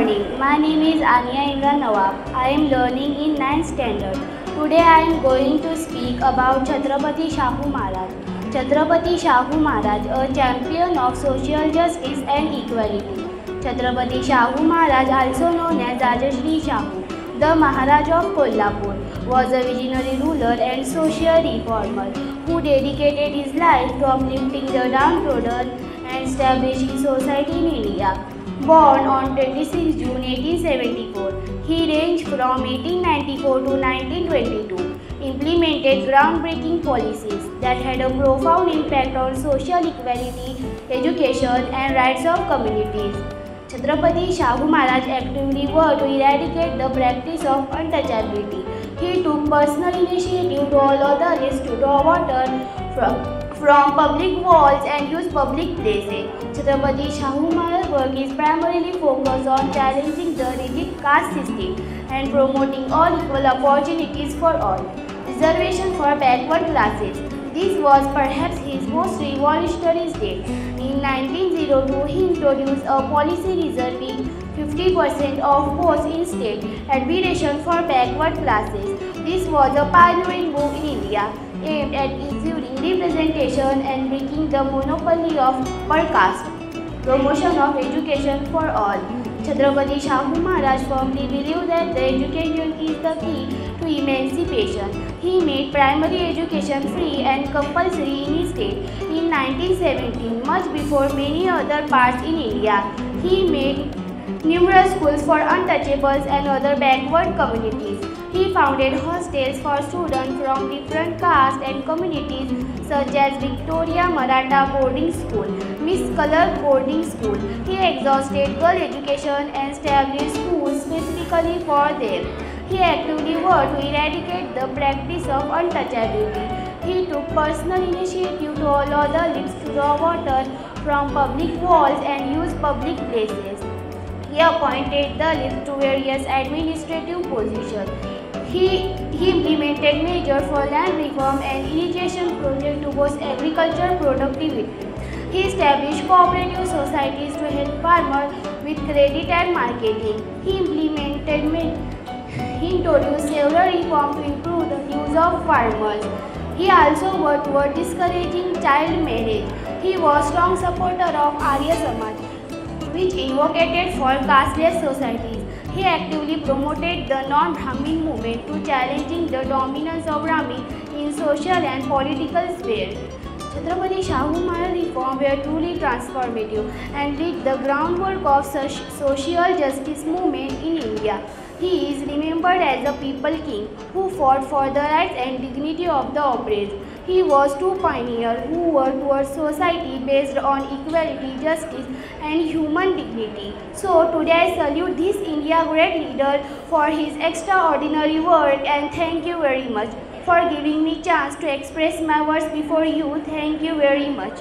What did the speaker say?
morning. My name is Ania Imran Nawab. I am learning in 9th standard. Today I am going to speak about Chhatrapati Shahu Maharaj. Chhatrapati Shahu Maharaj, a champion of social justice and equality. Chhatrapati Shahu Maharaj, also known as Rajashri Shahu, the Maharaj of Kolhapur, was a visionary ruler and social reformer who dedicated his life to uplifting the downtrodden and establishing society in India. Born on 26 June 1874, he reigned from 1894 to 1922, implemented groundbreaking policies that had a profound impact on social equality, education and rights of communities. Chhatrapati Shahu Maharaj actively worked to eradicate the practice of untouchability. He took personal initiative to allow others to draw water from public wells and use public places. Chhatrapati Shahu Maharaj's work is primarily focused on challenging the rigid caste system and promoting all equal opportunities for all. Reservation for backward classes. This was perhaps his most revolutionary step. In 1902, he introduced a policy reserving 50% of posts in state administration for backward classes. This was a pioneering move in India, aimed at ensuring representation and breaking the monopoly of per caste. Promotion of education for all. Chhatrapati Shahu Maharaj firmly believed that the education is the key to emancipation. He made primary education free and compulsory in his state in 1917, much before many other parts in India. He made numerous schools for untouchables and other backward communities. He founded hostels for students from different castes and communities such as Victoria Maratha Boarding School, Miss Color Boarding School. He exhausted girl education and established schools specifically for them. He actively worked to eradicate the practice of untouchability. He took personal initiative to allow Dalits to draw water from public wells and use public places. He appointed Dalits to various administrative positions. He implemented measures for land reform and irrigation projects to boost agricultural productivity. He established cooperative societies to help farmers with credit and marketing. He introduced several reforms to improve the lives of farmers. He also worked toward discouraging child marriage. He was a strong supporter of Arya Samaj, which advocated for casteless societies. He actively promoted the non-Brahmin movement to challenging the dominance of Brahmin in social and political spheres. Chhatrapati Shahu Maharaj reforms were truly transformative and laid the groundwork of social justice movement in India. He is remembered as a people king who fought for the rights and dignity of the oppressed. He was a true pioneer who worked towards society based on equality, justice and human dignity. So today I salute this India great leader for his extraordinary work and thank you very much for giving me chance to express my words before you. Thank you very much.